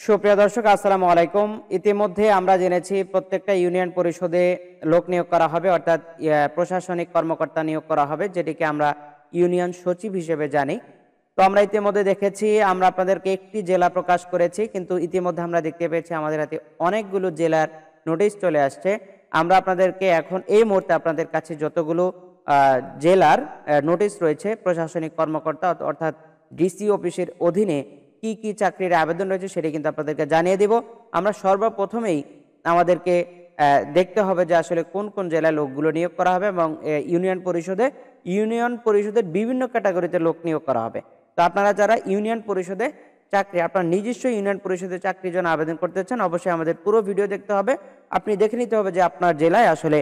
সুপ্রিয় দর্শক, আসসালামু আলাইকুম। ইতিমধ্যে আমরা জেনেছি প্রত্যেকটা ইউনিয়ন পরিষদে লোক নিয়োগ করা হবে, অর্থাৎ প্রশাসনিক কর্মকর্তা নিয়োগ করা হবে, যেটিকে আমরা ইউনিয়ন সচিব হিসেবে জানি। তো আমরা ইতিমধ্যে দেখেছি, আমরা আপনাদেরকে একটি জেলা প্রকাশ করেছি, কিন্তু ইতিমধ্যে আমরা দেখতে পেয়েছি আমাদের হাতে অনেকগুলো জেলার নোটিশ চলে আসছে। আমরা আপনাদেরকে এখন এই মুহূর্তে আপনাদের কাছে যতগুলো জেলার নোটিশ রয়েছে প্রশাসনিক কর্মকর্তা অর্থাৎ ডিসি অফিসের অধীনে কি কি চাকরির আবেদন রয়েছে সেটি কিন্তু আপনাদেরকে জানিয়ে দেব। আমরা সর্বপ্রথমেই আমাদেরকে দেখতে হবে যে আসলে কোন কোন জেলায় লোকগুলো নিয়োগ করা হবে এবং ইউনিয়ন পরিষদের বিভিন্ন ক্যাটাগরিতে লোক নিয়োগ করা হবে। তো আপনারা যারা ইউনিয়ন পরিষদে আপনার নিজস্ব ইউনিয়ন পরিষদে চাকরির জন্য আবেদন করতে চান, অবশ্যই আমাদের পুরো ভিডিও দেখতে হবে। আপনি দেখে নিতে হবে যে আপনার জেলায় আসলে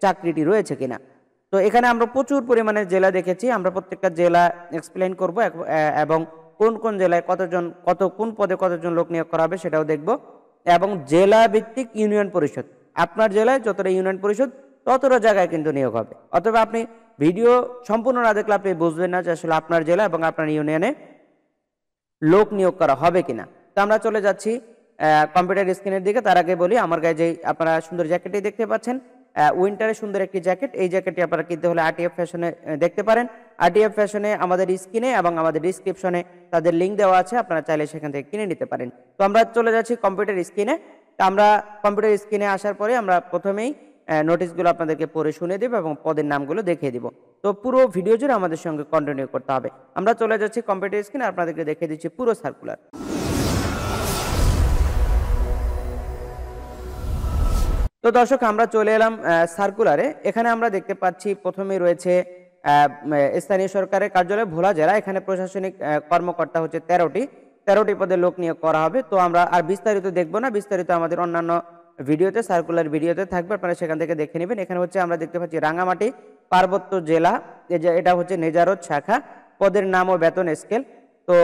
চাকরিটি রয়েছে কিনা। তো এখানে আমরা প্রচুর পরিমাণে জেলা দেখেছি, আমরা প্রত্যেকটা জেলা এক্সপ্লেইন করব এবং কোন কোন জেলায় কোন পদে কতজন লোক নিয়োগ করা হবে সেটাও দেখব। এবং জেলা ভিত্তিক ইউনিয়ন পরিষদ, আপনার জেলায় যতটা ইউনিয়ন পরিষদ ততটা জায়গায় কিন্তু নিয়োগ হবে। অথবা আপনি ভিডিও সম্পূর্ণ না দেখলে আপনি বুঝবেন না যে আসলে আপনার জেলা এবং আপনার ইউনিয়নে লোক নিয়োগ করা হবে কিনা। তো আমরা চলে যাচ্ছি কম্পিউটার স্ক্রিনের দিকে। তার আগে বলি, আমার গায়ে যে আপনারা সুন্দর জ্যাকেটটি দেখতে পাচ্ছেন, উইন্টারে সুন্দর একটি জ্যাকেট, এই জ্যাকেটটি আপনারা কিনতে হলে আরটিএফ ফ্যাশনে দেখতে পারেন। আরটিএফ ফ্যাশনে আমাদের স্ক্রিনে এবং আমাদের ডিসক্রিপশনে তাদের লিঙ্ক দেওয়া আছে, আপনারা চাইলে সেখান থেকে কিনে নিতে পারেন। তো আমরা চলে যাচ্ছি কম্পিউটার স্ক্রিনে। তো আমরা কম্পিউটার স্ক্রিনে আসার পরে আমরা প্রথমেই নোটিশগুলো আপনাদেরকে পড়ে শুনে দেব এবং পদের নামগুলো দেখিয়ে দিব। তো পুরো ভিডিও জুড়ে আমাদের সঙ্গে কন্টিনিউ করতে হবে। আমরা চলে যাচ্ছি কম্পিউটার স্ক্রিনে, আপনাদেরকে দেখিয়ে দিচ্ছি পুরো সার্কুলার। তো দর্শক, আমরা চলে এলাম সার্কুলারে। এখানে আমরা দেখতে পাচ্ছি প্রথমে রয়েছে স্থানীয় সরকারের কার্যালয় ভোলা জেলা। এখানে প্রশাসনিক কর্মকর্তা হচ্ছে 13টি পদে লোক নিয়োগ করা হবে। তো আমরা আর বিস্তারিত দেখবো না, বিস্তারিত আমাদের অন্যান্য ভিডিওতে, সার্কুলার ভিডিওতে থাকবে, আপনারা সেখান থেকে দেখে নেবেন। এখানে হচ্ছে আমরা দেখতে পাচ্ছি রাঙ্গামাটি পার্বত্য জেলা, এটা হচ্ছে নেজারত শাখা। পদের নাম ও বেতন স্কেল। তো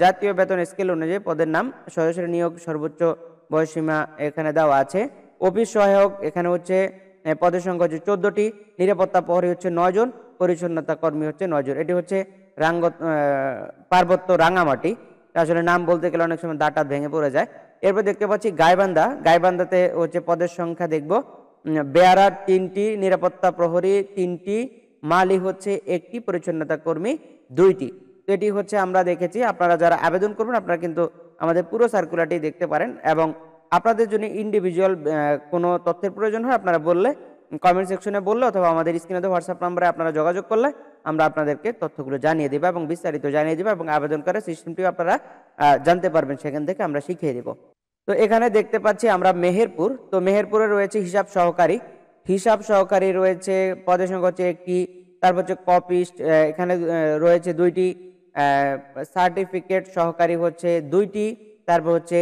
জাতীয় বেতন স্কেল অনুযায়ী পদের নাম, সরাসরি নিয়োগ, সর্বোচ্চ বয়সীমা এখানে দেওয়া আছে। অফিস সহায়ক এখানে হচ্ছে পদের সংখ্যা হচ্ছে 14টি, নিরাপত্তা প্রহরী হচ্ছে 9 জন, পরিচ্ছন্নতা কর্মী হচ্ছে 9 জন। এটি হচ্ছে পার্বত্য রাঙ্গামাটি। আসলে নাম বলতে গেলে অনেক সময় দাঁটা ভেঙে পড়ে যায়। এরপর দেখতে পাচ্ছি গাইবান্ধাতে হচ্ছে পদের সংখ্যা দেখব, বেয়ারার 3টি, নিরাপত্তা প্রহরী 3টি, মালি হচ্ছে 1টি, পরিচ্ছন্নতা কর্মী 2টি। তো এটি হচ্ছে আমরা দেখেছি। আপনারা যারা আবেদন করবেন আপনারা কিন্তু আমাদের পুরো সার্কুলারটি দেখতে পারেন এবং আপনাদের জন্য ইন্ডিভিজুয়াল কোনো তথ্যের প্রয়োজন হয় আপনারা বললে, কমেন্ট সেকশনে বললে অথবা আমাদের স্ক্রিনে হোয়াটসঅ্যাপ নম্বরে আপনারা যোগাযোগ করলে আমরা আপনাদেরকে তথ্যগুলো জানিয়ে দেব এবং বিস্তারিত জানিয়ে দেব এবং আবেদন করার সিস্টেমটিও আপনারা জানতে পারবেন, সেখান থেকে আমরা শিখিয়ে দেব। তো এখানে দেখতে পাচ্ছি আমরা মেহেরপুর। তো মেহেরপুরে রয়েছে হিসাব সহকারী রয়েছে, পদের সংখ্যা হচ্ছে 1টি। তারপর হচ্ছে কপিস্ট, এখানে রয়েছে 2টি। সার্টিফিকেট সহকারী হচ্ছে 2টি। তারপর হচ্ছে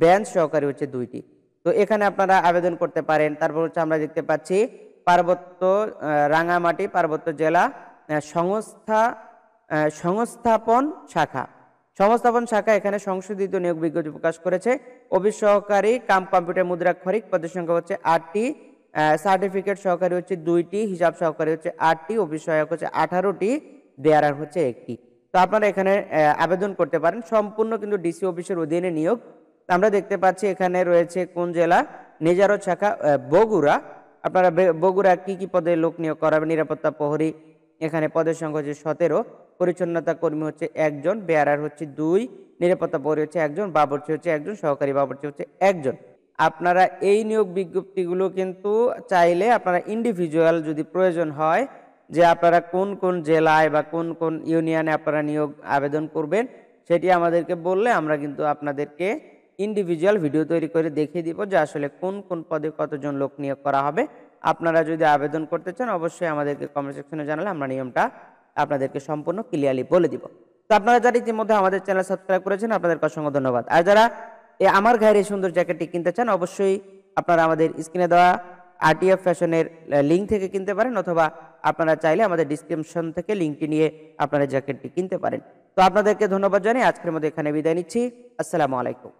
বেঞ্চ সহকারী হচ্ছে 2টি। তো এখানে আপনারা আবেদন করতে পারেন। তারপর হচ্ছে আমরা দেখতে পাচ্ছি রাঙ্গামাটি পার্বত্য জেলা সংস্থাপন শাখা এখানে সংশোধিত নিয়োগ বিজ্ঞপ্তি প্রকাশ করেছে। অফিস সহকারী কাম কম্পিউটার মুদ্রাক্ষরিক, পদের সংখ্যা হচ্ছে 8টি। সার্টিফিকেট সহকারী হচ্ছে 2টি, হিসাব সহকারী হচ্ছে 8টি, অফিস সহায়ক হচ্ছে 18টি, বেয়ারার হচ্ছে 1টি। তো আপনারা এখানে আবেদন করতে পারেন। সম্পূর্ণ কিন্তু ডিসি অফিসের অধীনে নিয়োগ। আমরা দেখতে পাচ্ছি এখানে রয়েছে কোন জেলা, নেজারত শাখা বগুড়া। আপনারা বগুড়া কি কি পদে লোক নিয়োগ করা হবে, নিরাপত্তা প্রহরী এখানে পদের সংখ্যা হচ্ছে 17, পরিচ্ছন্নতা কর্মী হচ্ছে 1 জন, বেয়ারার হচ্ছে 2, নিরাপত্তা প্রহরী হচ্ছে 1 জন, বাবুর্চি হচ্ছে 1 জন, সহকারী বাবুর্চি হচ্ছে 1 জন। আপনারা এই নিয়োগ বিজ্ঞপ্তিগুলো কিন্তু চাইলে আপনারা ইন্ডিভিজুয়াল যদি প্রয়োজন হয় যে আপনারা কোন কোন জেলায় বা কোন কোন ইউনিয়নে আপনারা নিয়োগ আবেদন করবেন, সেটি আমাদেরকে বললে আমরা কিন্তু আপনাদেরকে ইন্ডিভিজুয়াল ভিডিও তৈরি করে দেখিয়ে দিব যে আসলে কোন কোন পদে কতজন লোক নিয়োগ করা হবে। আপনারা যদি আবেদন করতে চান অবশ্যই আমাদেরকে কমেন্ট সেকশনে জানালে আমরা নিয়মটা আপনাদেরকে সম্পূর্ণ ক্লিয়ারলি বলে দিব। তো আপনারা যারা ইতিমধ্যে আমাদের চ্যানেল সাবস্ক্রাইব করেছেন আপনাদেরকে অসংখ্য ধন্যবাদ। আর যারা আমার গায়ের এই সুন্দর জ্যাকেটটি কিনতে চান অবশ্যই আপনারা আমাদের স্ক্রিনে দেওয়া আরটিএফ ফ্যাশনের লিঙ্ক থেকে কিনতে পারেন, অথবা আপনারা চাইলে আমাদের ডিসক্রিপশন থেকে লিঙ্কটি নিয়ে আপনারা জ্যাকেটটি কিনতে পারেন। তো আপনাদেরকে ধন্যবাদ জানিয়ে আজকের মতো এখানে বিদায় নিচ্ছি। আসসালামু আলাইকুম।